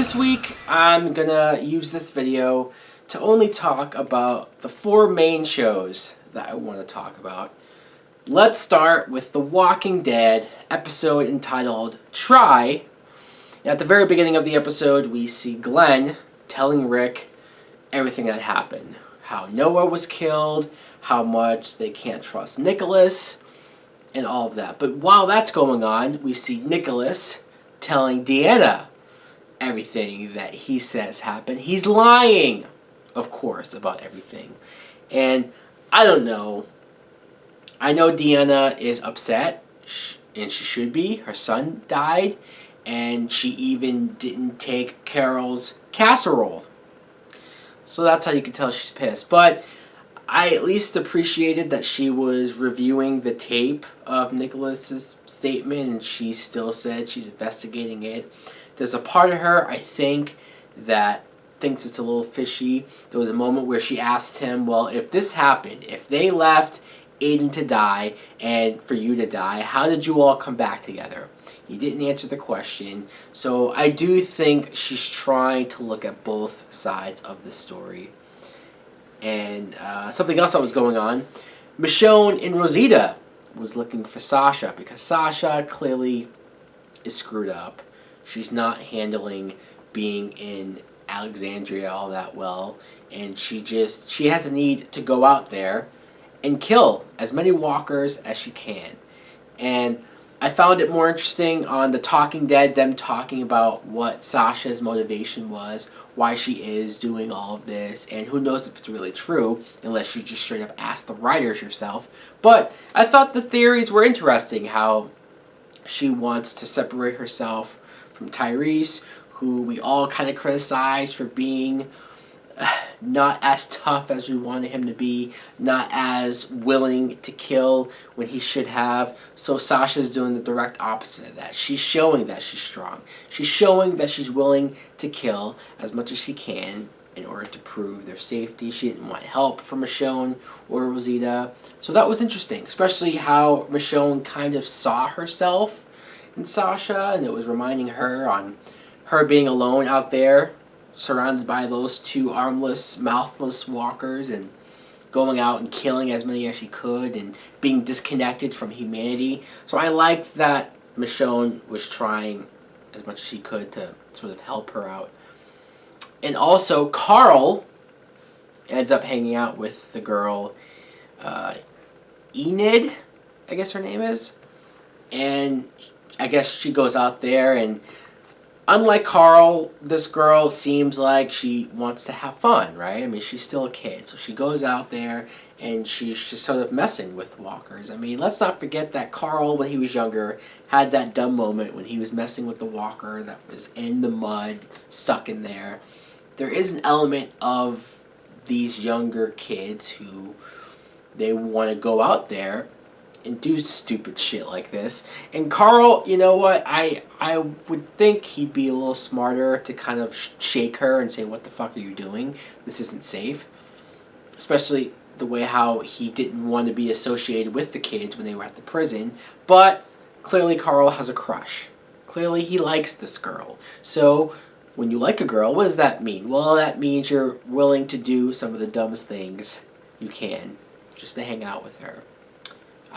this week I'm gonna use this video to only talk about the 4 main shows that I want to talk about. Let's start with The Walking Dead episode entitled Try. At the very beginning of the episode, we see Glenn telling Rick everything that happened. How Noah was killed, how much they can't trust Nicholas, and all of that. But while that's going on, we see Nicholas telling Deanna everything that he says happened. He's lying, of course, about everything. And I don't know. I know Deanna is upset, and she should be. Her son died, and she even didn't take Carol's casserole. So that's how you can tell she's pissed. But I at least appreciated that she was reviewing the tape of Nicholas's statement, and she still said she's investigating it. There's a part of her, I think, that thinks it's a little fishy. There was a moment where she asked him, well, if this happened, if they left Aiden to die and for you to die, how did you all come back together? He didn't answer the question. So I do think she's trying to look at both sides of the story. And something else that was going on, Michonne and Rosita was looking for Sasha because Sasha clearly is screwed up. She's not handling being in Alexandria all that well, and she has a need to go out there and kill as many walkers as she can. And I found it more interesting on The Talking Dead, them talking about what Sasha's motivation was, why she is doing all of this, and who knows if it's really true, unless you just straight up ask the writers yourself. But I thought the theories were interesting, how she wants to separate herself from Tyrese, who we all kind of criticized for being not as tough as we wanted him to be, not as willing to kill when he should have. So Sasha's doing the direct opposite of that. She's showing that she's strong. She's showing that she's willing to kill as much as she can in order to prove their safety. She didn't want help from Michonne or Rosita. So that was interesting, especially how Michonne kind of saw herself in Sasha, and it was reminding her on her being alone out there, surrounded by those 2 armless, mouthless walkers, and going out and killing as many as she could, and being disconnected from humanity. So I liked that Michonne was trying as much as she could to sort of help her out. And also, Carl ends up hanging out with the girl, Enid, I guess her name is, and I guess she goes out there, and unlike Carl, this girl seems like she wants to have fun, right? I mean, she's still a kid, so she goes out there and she's just sort of messing with walkers. I mean, let's not forget that Carl, when he was younger, had that dumb moment when he was messing with the walker that was in the mud, stuck in there. There is an element of these younger kids who they want to go out there and do stupid shit like this. And Carl, you know what, I would think he'd be a little smarter to kind of shake her and say, what the fuck are you doing? This isn't safe. Especially the way how he didn't want to be associated with the kids when they were at the prison. But clearly Carl has a crush. Clearly he likes this girl. So when you like a girl, what does that mean? Well, that means you're willing to do some of the dumbest things you can just to hang out with her.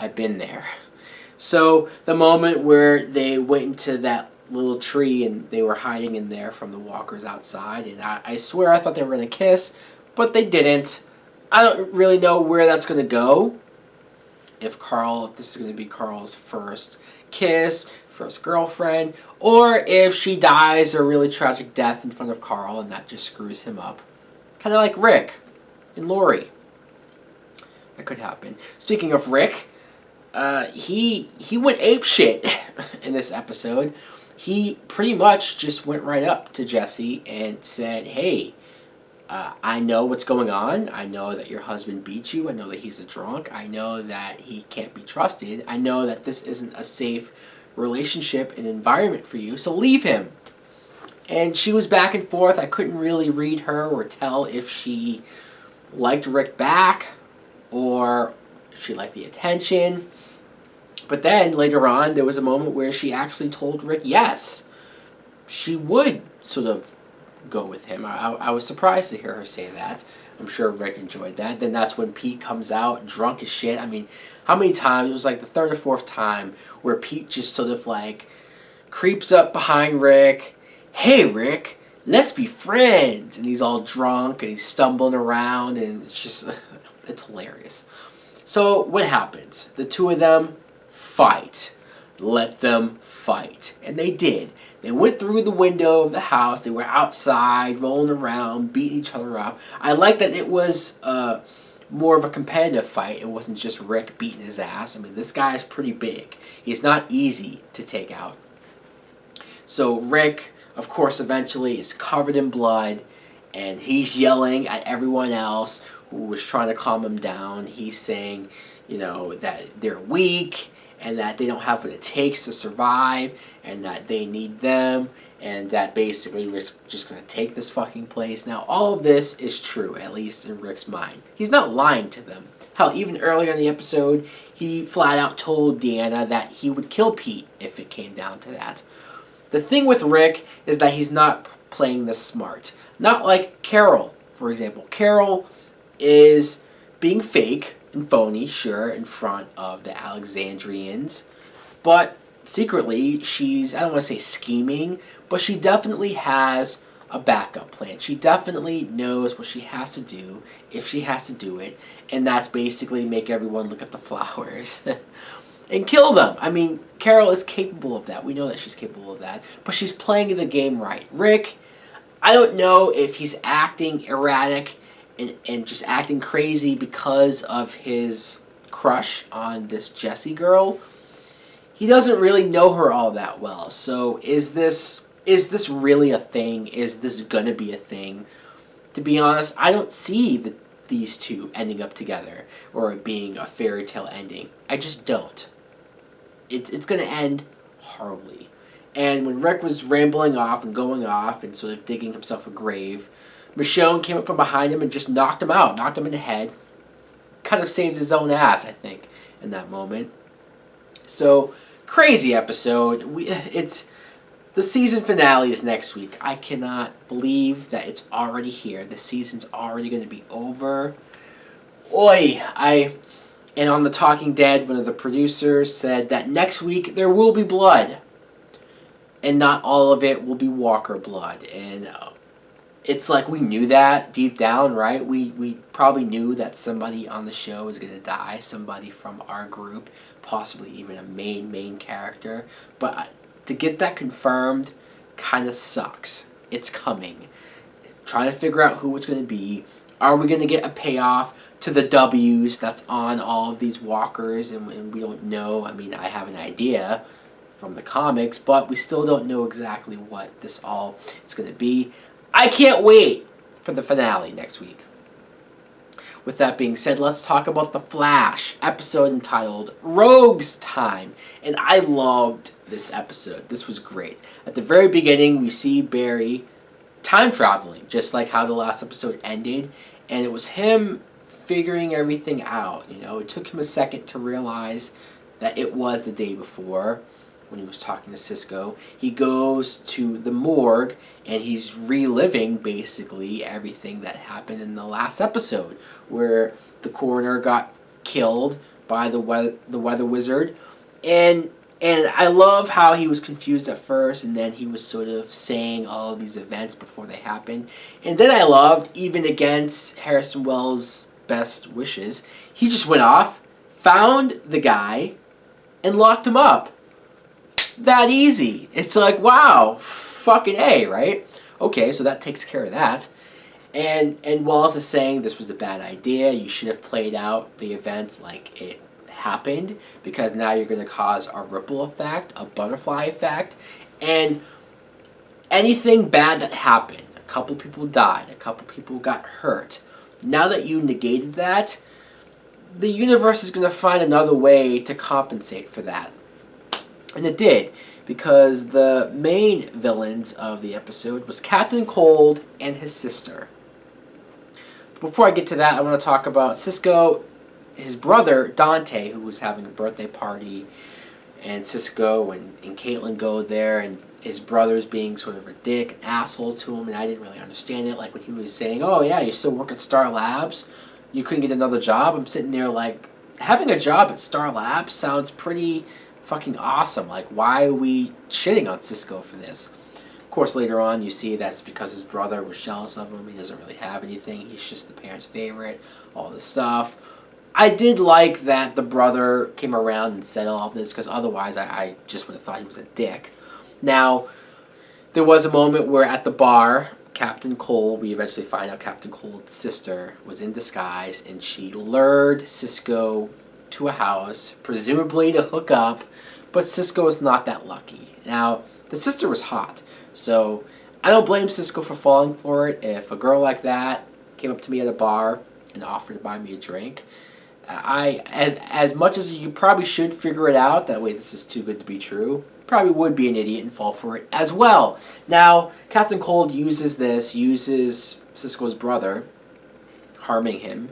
I've been there. So the moment where they went into that little tree and they were hiding in there from the walkers outside, and I swear I thought they were going to kiss, but they didn't. I don't really know where that's going to go. If this is going to be Carl's first kiss, first girlfriend, or if she dies a really tragic death in front of Carl and that just screws him up. Kind of like Rick and Lori. That could happen. Speaking of Rick, he went apeshit in this episode. He pretty much just went right up to Jesse and said, hey, I know what's going on. I know that your husband beat you. I know that he's a drunk. I know that he can't be trusted. I know that this isn't a safe relationship and environment for you, so leave him. And she was back and forth. I couldn't really read her or tell if she liked Rick back or if she liked the attention. But then, later on, there was a moment where she actually told Rick yes. She would sort of go with him. I was surprised to hear her say that. I'm sure Rick enjoyed that. Then that's when Pete comes out drunk as shit. I mean, how many times? It was like the third or fourth time where Pete just sort of like creeps up behind Rick. Hey, Rick, let's be friends. And he's all drunk and he's stumbling around and it's just, it's hilarious. So what happens? The two of them fight. Let them fight. And they did. They went through the window of the house. They were outside, rolling around, beating each other up. I like that it was more of a competitive fight. It wasn't just Rick beating his ass. I mean, this guy is pretty big. He's not easy to take out. So Rick, of course, eventually is covered in blood, and he's yelling at everyone else who was trying to calm him down. He's saying, you know, that they're weak, and that they don't have what it takes to survive, and that they need them, and that basically Rick's just going to take this fucking place. Now, all of this is true, at least in Rick's mind. He's not lying to them. Hell, even earlier in the episode, he flat out told Deanna that he would kill Pete if it came down to that. The thing with Rick is that he's not playing this smart. Not like Carol, for example. Carol is being fake and phony, sure, in front of the Alexandrians. But secretly, she's, I don't want to say scheming, but she definitely has a backup plan. She definitely knows what she has to do if she has to do it. And that's basically make everyone look at the flowers and kill them. I mean, Carol is capable of that. We know that she's capable of that. But she's playing the game right. Rick, I don't know if he's acting erratic and just acting crazy because of his crush on this Jessie girl. He doesn't really know her all that well. So is this really a thing? Is this gonna be a thing? To be honest, I don't see these two ending up together or it being a fairy tale ending. I just don't. It's gonna end horribly. And when Rick was rambling off and going off and sort of digging himself a grave, Michonne came up from behind him and just knocked him out, knocked him in the head. Kind of saved his own ass, I think, in that moment. So, crazy episode. It's the season finale is next week. I cannot believe that it's already here. The season's already going to be over. Oi! And on The Talking Dead, one of the producers said that next week there will be blood. And not all of it will be Walker blood. And it's like we knew that deep down, right? We probably knew that somebody on the show is going to die. Somebody from our group. Possibly even a main character. But to get that confirmed kind of sucks. It's coming. Trying to figure out who it's going to be. Are we going to get a payoff to the W's that's on all of these walkers? And we don't know. I mean, I have an idea from the comics, but we still don't know exactly what this all is going to be. I can't wait for the finale next week. With that being said, let's talk about The Flash, episode entitled Rogue's Time. And I loved this episode. This was great. At the very beginning, we see Barry time traveling, just like how the last episode ended. And it was him figuring everything out. You know, it took him a second to realize that it was the day before when he was talking to Cisco. He goes to the morgue and he's reliving basically everything that happened in the last episode where the coroner got killed by the weather wizard. And I love how he was confused at first and then he was sort of saying all of these events before they happened. And then I loved, even against Harrison Wells' best wishes, he just went off, found the guy, and locked him up. That easy. It's like, wow, fucking A, right? Okay, so that takes care of that. And Wells is saying this was a bad idea. You should have played out the events like it happened because now you're going to cause a ripple effect, a butterfly effect. And anything bad that happened, a couple people died, a couple people got hurt. Now that you negated that, the universe is going to find another way to compensate for that. And it did, because the main villains of the episode was Captain Cold and his sister. Before I get to that, I want to talk about Cisco, his brother, Dante, who was having a birthday party, and Cisco and Caitlin go there, and his brother's being sort of a dick, an asshole to him, and I didn't really understand it. Like when he was saying, "Oh yeah, you still work at Star Labs, you couldn't get another job." I'm sitting there like, having a job at Star Labs sounds pretty fucking awesome. Like, why are we shitting on Cisco for this? Of course, later on you see that's because his brother was jealous of him. He doesn't really have anything. He's just the parents' favorite. All this stuff. I did like that the brother came around and said all of this, because otherwise I just would have thought he was a dick. Now, there was a moment where at the bar, Captain Cole, we eventually find out Captain Cole's sister was in disguise, and she lured Cisco to a house, presumably to hook up, but Cisco is not that lucky. Now, the sister was hot, so I don't blame Cisco for falling for it. If a girl like that came up to me at a bar and offered to buy me a drink, as much as you probably should figure it out, that way this is too good to be true, probably would be an idiot and fall for it as well. Now, Captain Cold uses Cisco's brother, harming him,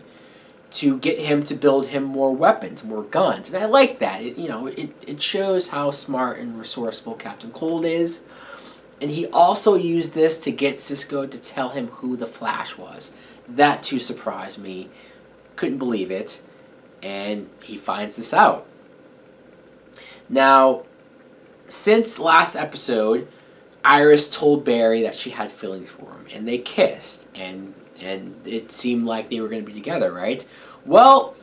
to get him to build him more weapons, more guns. And I like that. It shows how smart and resourceful Captain Cold is. And he also used this to get Cisco to tell him who the Flash was. That too surprised me. Couldn't believe it. And he finds this out. Now, since last episode, Iris told Barry that she had feelings for him, and they kissed, and it seemed like they were going to be together, right? Well,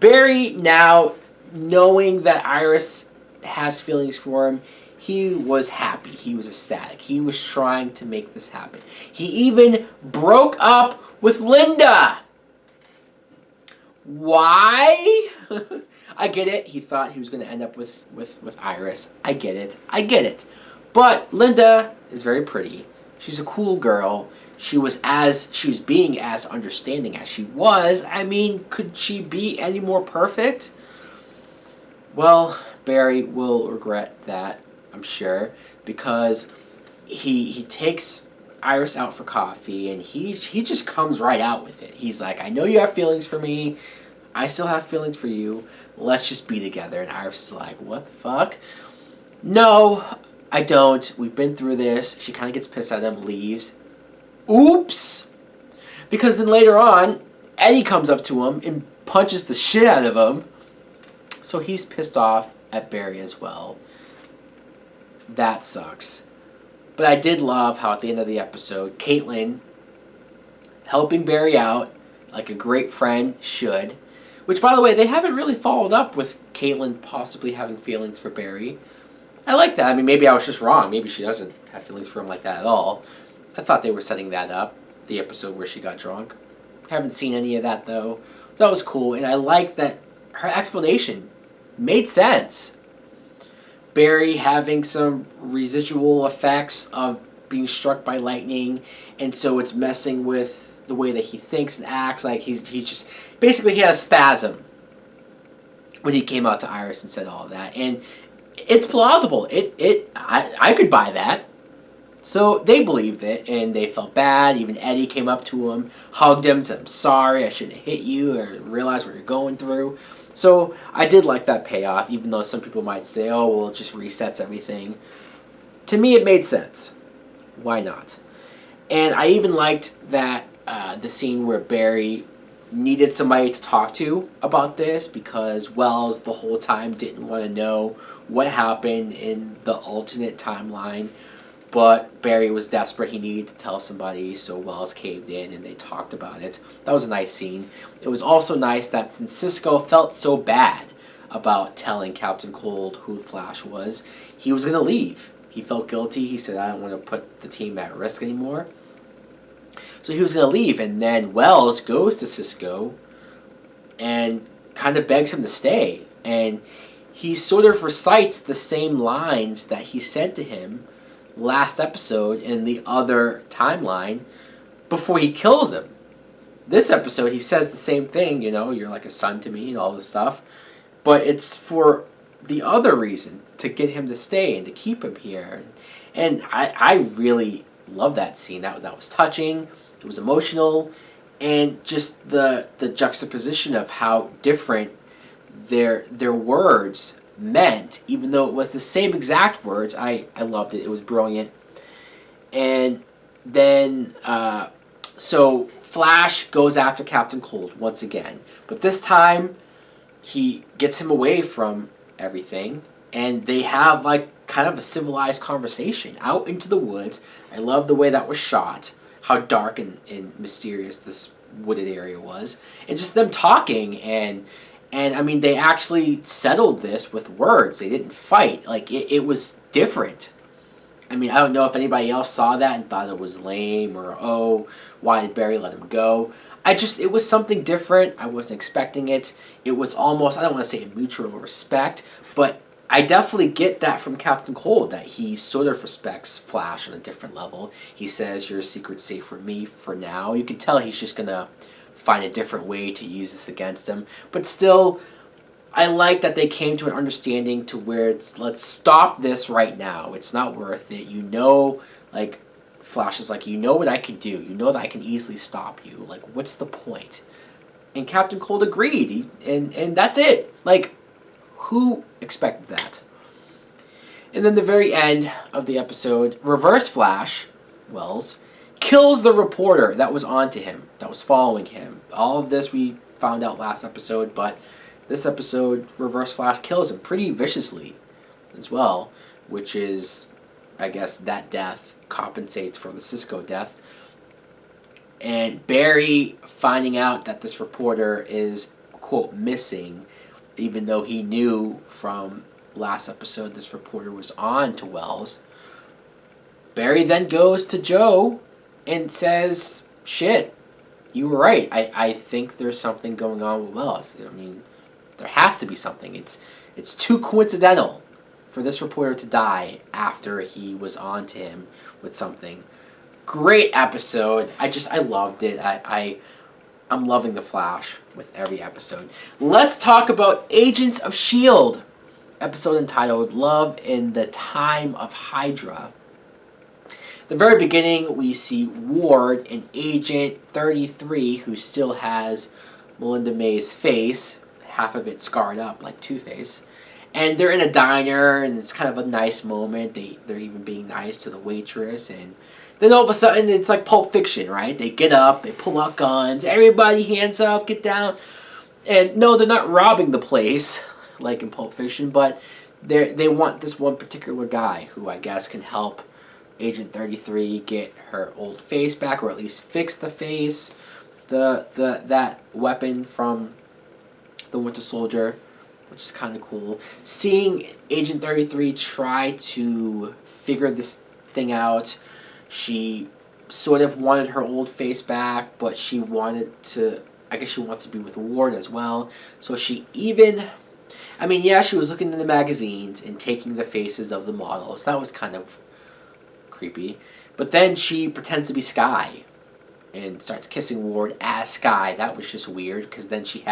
Barry, now knowing that Iris has feelings for him, he was happy. He was ecstatic. He was trying to make this happen. He even broke up with Linda. Why? I get it. He thought he was going to end up with Iris. I get it. But Linda is very pretty. She's a cool girl. She was being as understanding as she was. I mean, could she be any more perfect? Well, Barry will regret that, I'm sure, because he takes Iris out for coffee, and he just comes right out with it. He's like, I know you have feelings for me. I still have feelings for you. Let's just be together. And Iris is like, what the fuck? No, I don't. We've been through this. She kind of gets pissed at him, leaves. Oops! Because then later on, Eddie comes up to him and punches the shit out of him. So he's pissed off at Barry as well. That sucks. But I did love how at the end of the episode, Caitlin helping Barry out like a great friend should. Which, by the way, they haven't really followed up with Caitlin possibly having feelings for Barry. I like that. I mean, maybe I was just wrong. Maybe she doesn't have feelings for him like that at all. I thought they were setting that up, the episode where she got drunk. Haven't seen any of that, though. That was cool, and I like that her explanation made sense. Barry having some residual effects of being struck by lightning, and so it's messing with the way that he thinks and acts. Like he's just basically, he had a spasm when he came out to Iris and said all of that, and it's plausible. I could buy that. So they believed it, and they felt bad. Even Eddie came up to him, hugged him, said, I'm sorry, I shouldn't have hit you, or realized what you're going through. So I did like that payoff, even though some people might say, oh, well, it just resets everything. To me, it made sense. Why not? And I even liked that the scene where Barry needed somebody to talk to about this, because Wells the whole time didn't want to know what happened in the alternate timeline. But Barry was desperate. He needed to tell somebody, so Wells caved in and they talked about it. That was a nice scene. It was also nice that since Cisco felt so bad about telling Captain Cold who Flash was, he was going to leave. He felt guilty. He said, I don't want to put the team at risk anymore. So he was going to leave, and then Wells goes to Cisco and kind of begs him to stay. And he sort of recites the same lines that he said to him last episode in the other timeline before he kills him. This episode, he says the same thing, you're like a son to me and all this stuff. But it's for the other reason, to get him to stay and to keep him here. And I really love that scene. That was touching. It was emotional. And just the juxtaposition of how different their words meant, even though it was the same exact words. I loved it. It was brilliant. And then, so Flash goes after Captain Cold once again. But this time, he gets him away from everything. And they have, like, kind of a civilized conversation out into the woods. I love the way that was shot. How dark and mysterious this wooded area was. And just them talking. And I mean, they actually settled this with words. They didn't fight. Like, it was different. I mean, I don't know if anybody else saw that and thought it was lame or, oh, why did Barry let him go? It was something different. I wasn't expecting it. It was almost, I don't want to say mutual respect, but I definitely get that from Captain Cold, that he sort of respects Flash on a different level. He says, your secret's safe for me for now. You can tell he's just going to find a different way to use this against him. But still, I like that they came to an understanding to where it's, let's stop this right now. It's not worth it. You know, like, Flash is like, you know what I can do. You know that I can easily stop you. Like, what's the point? And Captain Cold agreed. And that's it. Like, who expected that? And then the very end of the episode, Reverse Flash, Wells, kills the reporter that was onto him, that was following him. All of this we found out last episode, but this episode, Reverse Flash kills him pretty viciously as well, which is, I guess, that death compensates for the Cisco death. And Barry finding out that this reporter is, quote, missing, even though he knew from last episode this reporter was on to Wells. Barry then goes to Joe and says, shit, you were right. I think there's something going on with Wells. I mean, there has to be something. It's too coincidental for this reporter to die after he was on to him with something. Great episode. I loved it. I'm loving The Flash with every episode. Let's talk about Agents of S.H.I.E.L.D. Episode entitled Love in the Time of Hydra. The very beginning, we see Ward and Agent 33, who still has Melinda May's face, half of it scarred up like Two-Face. And they're in a diner, and it's kind of a nice moment. They're even being nice to the waitress, and then all of a sudden, it's like Pulp Fiction, right? They get up, they pull out guns, everybody hands up, get down. And no, they're not robbing the place, like in Pulp Fiction, but they want this one particular guy who I guess can help Agent 33 get her old face back, or at least fix the face, that weapon from the Winter Soldier, which is kind of cool. Seeing Agent 33 try to figure this thing out, she sort of wanted her old face back, but she wanted to, I guess she wants to be with Ward as well. So she even, I mean, yeah, she was looking in the magazines and taking the faces of the models. That was kind of creepy. But then she pretends to be Skye and starts kissing Ward as Skye. That was just weird, because then she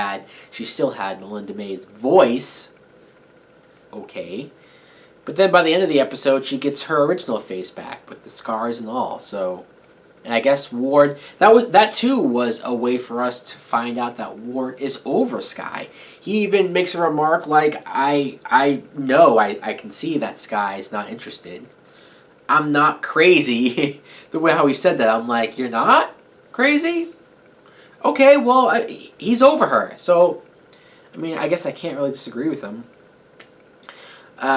still had Melinda May's voice. Okay. But then by the end of the episode, she gets her original face back with the scars and all. So, and I guess Ward, that too was a way for us to find out that Ward is over Skye. He even makes a remark like, I know, I can see that Skye is not interested. I'm not crazy. The way how he said that, I'm like, you're not crazy? Okay, well, he's over her. So, I mean, I guess I can't really disagree with him.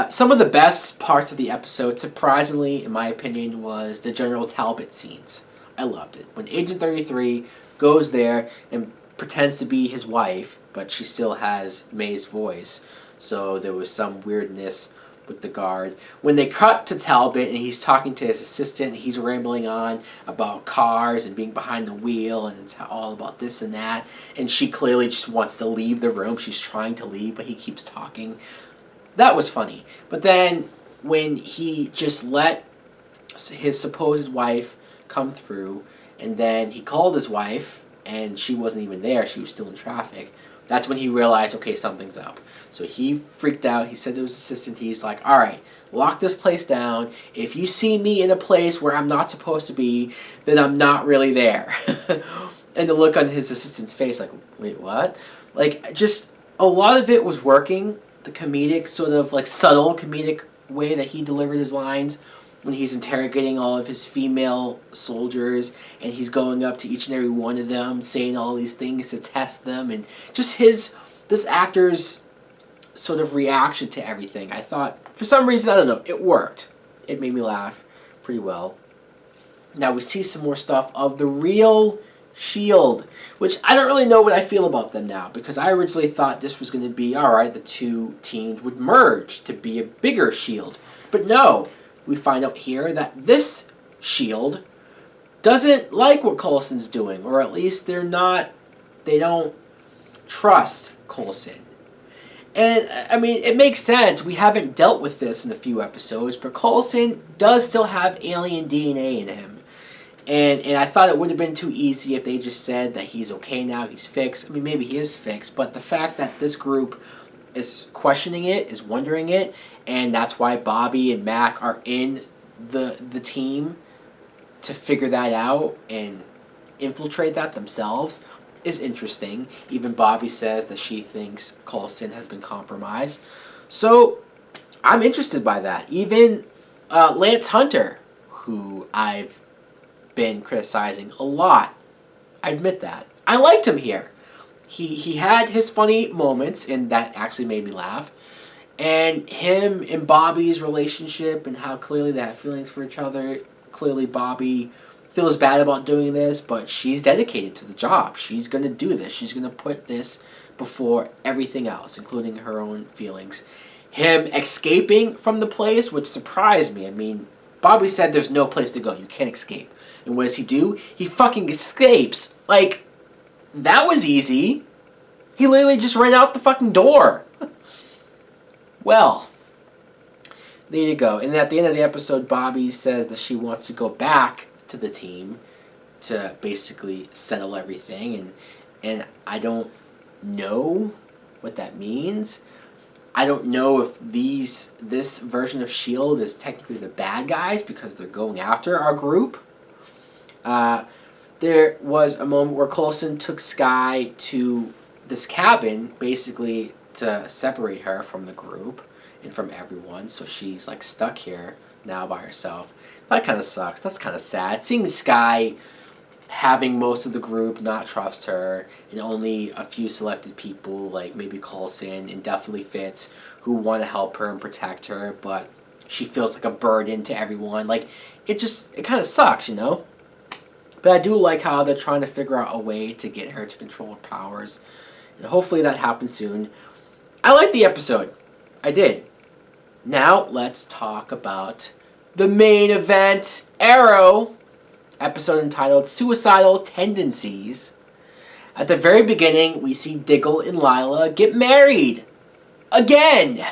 Some of the best parts of the episode, surprisingly, in my opinion, was the General Talbot scenes. I loved it. When Agent 33 goes there and pretends to be his wife, but she still has May's voice, so there was some weirdness with the guard. When they cut to Talbot and he's talking to his assistant, he's rambling on about cars and being behind the wheel, and it's all about this and that, and she clearly just wants to leave the room. She's trying to leave, but he keeps talking. That was funny. But then when he just let his supposed wife come through, and then he called his wife, and she wasn't even there, she was still in traffic, that's when he realized, okay, something's up. So he freaked out. He said to his assistant, he's like, all right, lock this place down. If you see me in a place where I'm not supposed to be, then I'm not really there. And the look on his assistant's face, like, wait, what? Like, just a lot of it was working. the comedic, sort of like subtle comedic way that he delivered his lines when he's interrogating all of his female soldiers, and he's going up to each and every one of them, saying all these things to test them, and just this actor's sort of reaction to everything. I thought, for some reason, I don't know, it worked. It made me laugh pretty well. Now we see some more stuff of the real S.H.I.E.L.D, which I don't really know what I feel about them now, because I originally thought this was going to be, alright, the two teams would merge to be a bigger S.H.I.E.L.D. But no, we find out here that this S.H.I.E.L.D doesn't like what Coulson's doing, or at least they don't trust Coulson. And, I mean, it makes sense. We haven't dealt with this in a few episodes, but Coulson does still have alien DNA in him. And I thought it would have been too easy if they just said that he's okay now, he's fixed. I mean, maybe he is fixed, but the fact that this group is questioning it, is wondering it, and that's why Bobby and Mac are in the team to figure that out and infiltrate that themselves is interesting. Even Bobby says that she thinks Coulson has been compromised. So, I'm interested by that. Even Lance Hunter, who I've been criticizing a lot, I admit that. I liked him here. He had his funny moments, and that actually made me laugh. And him and Bobby's relationship and how clearly they have feelings for each other. Clearly Bobby feels bad about doing this, but she's dedicated to the job. She's going to do this. She's going to put this before everything else, including her own feelings. Him escaping from the place, which surprised me. I mean, Bobby said there's no place to go. You can't escape. And what does he do? He fucking escapes. Like, that was easy. He literally just ran out the fucking door. Well, there you go. And at the end of the episode, Bobby says that she wants to go back to the team to basically settle everything. And I don't know what that means. I don't know if this version of S.H.I.E.L.D. is technically the bad guys because they're going after our group. There was a moment where Coulson took Skye to this cabin, basically to separate her from the group and from everyone, so she's like stuck here now by herself. That kind of sucks. That's kind of sad. Seeing Skye having most of the group not trust her, and only a few selected people, like maybe Coulson and definitely Fitz, who want to help her and protect her, but she feels like a burden to everyone. Like, it kind of sucks, you know? But I do like how they're trying to figure out a way to get her to control her powers. And hopefully that happens soon. I liked the episode. I did. Now, let's talk about the main event, Arrow, episode entitled Suicidal Tendencies. At the very beginning, we see Diggle and Lila get married. Again!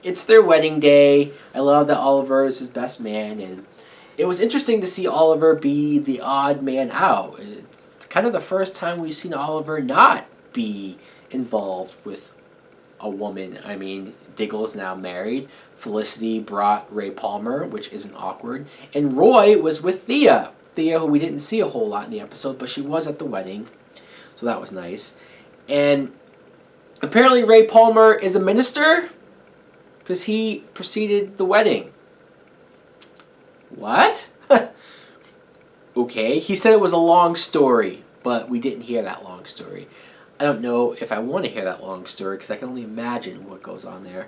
It's their wedding day. I love that Oliver is his best man, and it was interesting to see Oliver be the odd man out. It's kind of the first time we've seen Oliver not be involved with a woman. I mean, Diggle's now married. Felicity brought Ray Palmer, which isn't awkward. And Roy was with Thea. Thea, who we didn't see a whole lot in the episode, but she was at the wedding. So that was nice. And apparently Ray Palmer is a minister because he preceded the wedding. What? Okay, he said it was a long story, but we didn't hear that long story. I don't know if I want to hear that long story because I can only imagine what goes on there.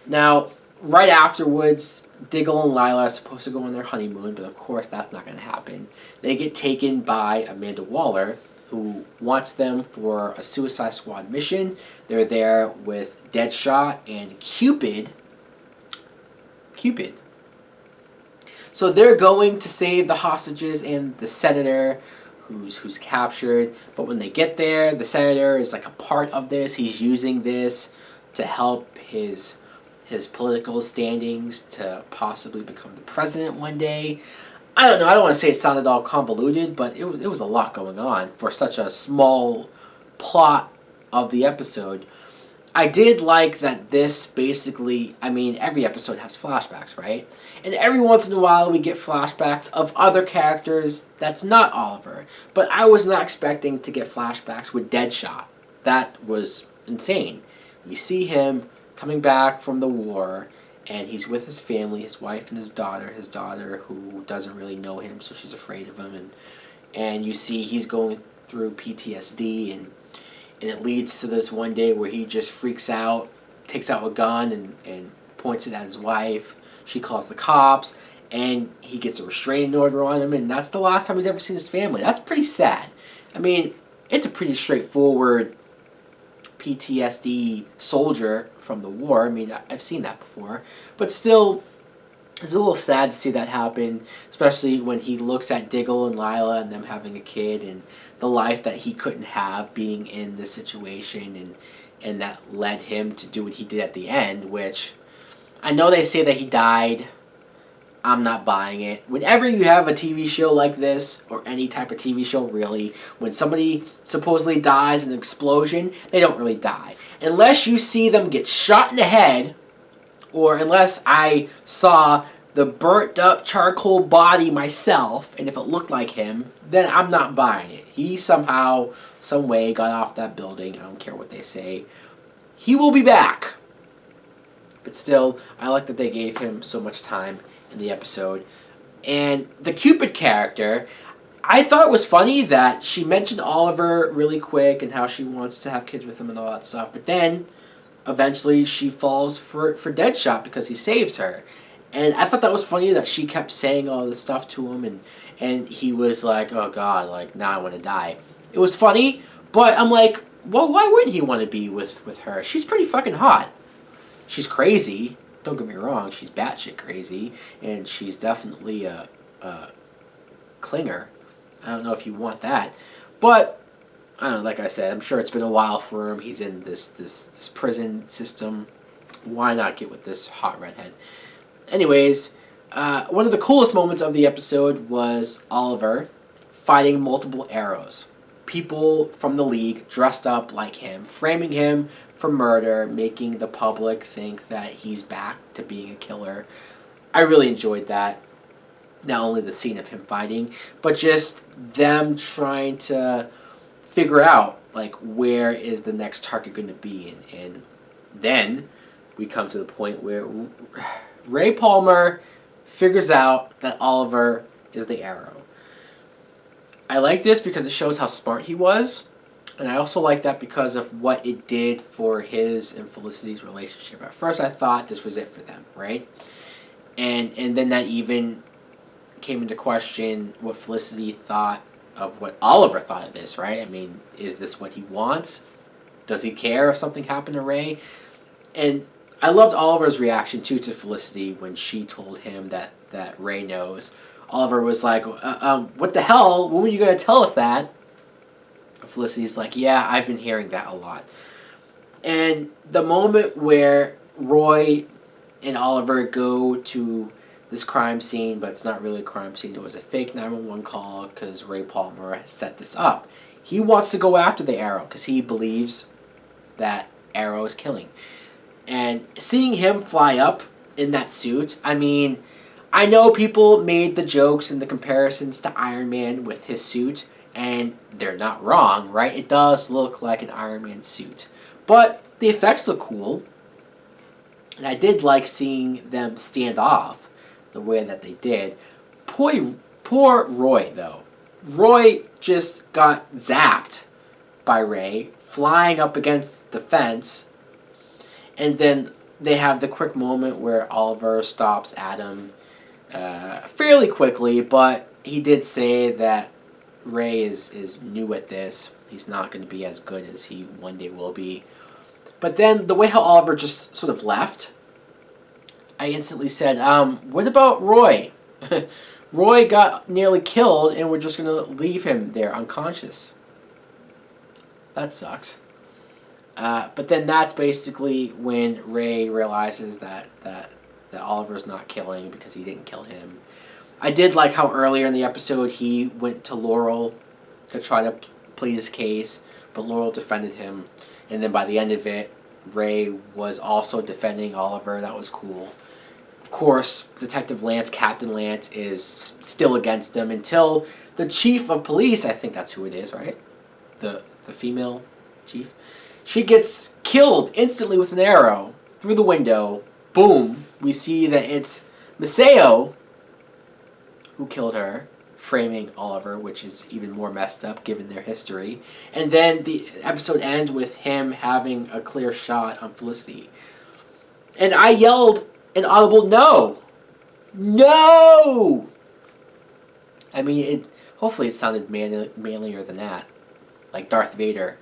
Now, right afterwards, Diggle and Lila are supposed to go on their honeymoon, but of course that's not going to happen. They get taken by Amanda Waller, who wants them for a Suicide Squad mission. They're there with Deadshot and Cupid. So they're going to save the hostages and the senator who's captured. But when they get there, the senator is like a part of this. He's using this to help his political standings to possibly become the president one day. I don't know. I don't want to say it sounded all convoluted, but it was a lot going on for such a small plot of the episode. I did like that this basically, I mean, every episode has flashbacks, right? And every once in a while we get flashbacks of other characters that's not Oliver. But I was not expecting to get flashbacks with Deadshot. That was insane. We see him coming back from the war, and he's with his family, his wife and his daughter who doesn't really know him, so she's afraid of him, and you see he's going through PTSD, and it leads to this one day where he just freaks out, takes out a gun and points it at his wife. She calls the cops, and he gets a restraining order on him, and that's the last time he's ever seen his family. That's pretty sad. I mean, it's a pretty straightforward PTSD soldier from the war. I mean, I've seen that before. But still, it's a little sad to see that happen, especially when he looks at Diggle and Lila and them having a kid and the life that he couldn't have being in this situation, and that led him to do what he did at the end, which I know they say that he died. I'm not buying it. Whenever you have a TV show like this, or any type of TV show really, when somebody supposedly dies in an explosion, they don't really die. Unless you see them get shot in the head, or unless I saw the burnt up charcoal body myself, and if it looked like him, then I'm not buying it. He somehow, some way got off that building. I don't care what they say. He will be back. But still, I like that they gave him so much time in the episode. And the Cupid character, I thought it was funny that she mentioned Oliver really quick and how she wants to have kids with him and all that stuff. But then, eventually, she falls for Deadshot because he saves her. And I thought that was funny that she kept saying all this stuff to him, and he was like, oh God, like, now I want to die. It was funny, but I'm like, well, why wouldn't he want to be with her? She's pretty fucking hot. She's crazy. Don't get me wrong, she's batshit crazy, and she's definitely a clinger. I don't know if you want that, but I don't know. Like I said, I'm sure it's been a while for him. He's in this prison system. Why not get with this hot redhead? Anyways, one of the coolest moments of the episode was Oliver fighting multiple arrows. People from the League dressed up like him, framing him for murder, making the public think that he's back to being a killer. I really enjoyed that. Not only the scene of him fighting, but just them trying to figure out, like, where is the next target going to be. And then we come to the point where Ray Palmer figures out that Oliver is the arrow. I like this because it shows how smart he was, and I also like that because of what it did for his and Felicity's relationship. At first I thought this was it for them, right? And then that even came into question what Felicity thought of what Oliver thought of this, right? I mean, is this what he wants? Does he care if something happened to Ray? And I loved Oliver's reaction, too, to Felicity when she told him that Ray knows. Oliver was like, what the hell? When were you going to tell us that? Felicity's like, yeah, I've been hearing that a lot. And the moment where Roy and Oliver go to this crime scene, but it's not really a crime scene, it was a fake 911 call because Ray Palmer set this up. He wants to go after the Arrow because he believes that Arrow is killing. And seeing him fly up in that suit, I mean, I know people made the jokes and the comparisons to Iron Man with his suit, and they're not wrong, right? It does look like an Iron Man suit. But the effects look cool, and I did like seeing them stand off the way that they did. Poor Roy, though. Roy just got zapped by Ray, flying up against the fence, and then they have the quick moment where Oliver stops Adam fairly quickly, but he did say that Ray is new at this. He's not going to be as good as he one day will be. But then the way how Oliver just sort of left, I instantly said, what about Roy? Roy got nearly killed and we're just going to leave him there unconscious. That sucks. But then that's basically when Ray realizes that Oliver's not killing because he didn't kill him. I did like how earlier in the episode he went to Laurel to try to plead his case, but Laurel defended him. And then by the end of it, Ray was also defending Oliver. That was cool. Of course, Detective Lance, Captain Lance, is still against him until the chief of police, I think that's who it is, right? The female chief. She gets killed instantly with an arrow through the window, boom, we see that it's Maseo who killed her, framing Oliver, which is even more messed up given their history. And then the episode ends with him having a clear shot on Felicity. And I yelled an audible no! No! I mean, hopefully it sounded manlier than that. Like Darth Vader.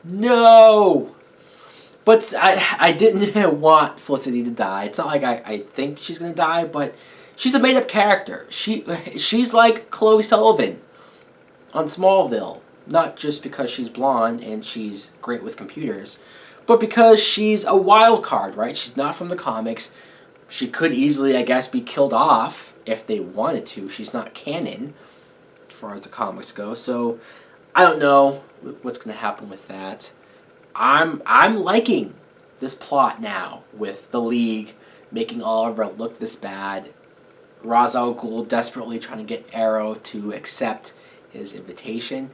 No! But I didn't want Felicity to die. It's not like I think she's going to die, but she's a made-up character. She's like Chloe Sullivan on Smallville. Not just because she's blonde and she's great with computers, but because she's a wild card, right? She's not from the comics. She could easily, I guess, be killed off if they wanted to. She's not canon as far as the comics go. So I don't know what's going to happen with that. I'm liking this plot now with the League making Oliver look this bad. Ra's al Ghul desperately trying to get Arrow to accept his invitation.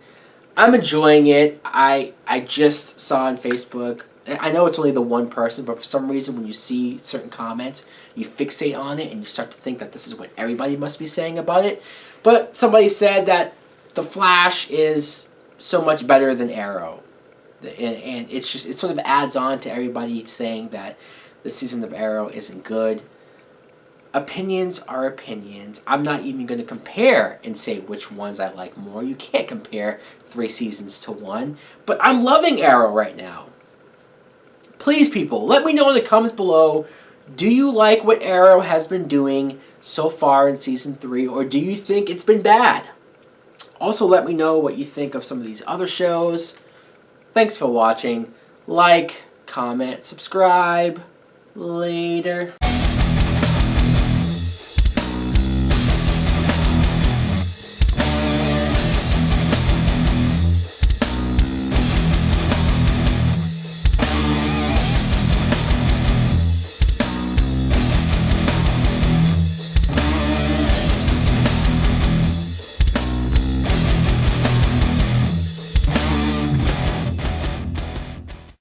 I'm enjoying it. I just saw on Facebook, I know it's only the one person, but for some reason when you see certain comments, you fixate on it and you start to think that this is what everybody must be saying about it. But somebody said that The Flash is so much better than Arrow. And it sort of adds on to everybody saying that the season of Arrow isn't good. Opinions are opinions. I'm not even going to compare and say which ones I like more. You can't compare 3 seasons to 1. But I'm loving Arrow right now. Please, people, let me know in the comments below, do you like what Arrow has been doing so far in Season 3, or do you think it's been bad? Also, let me know what you think of some of these other shows. Thanks for watching. Like, comment, subscribe. Later.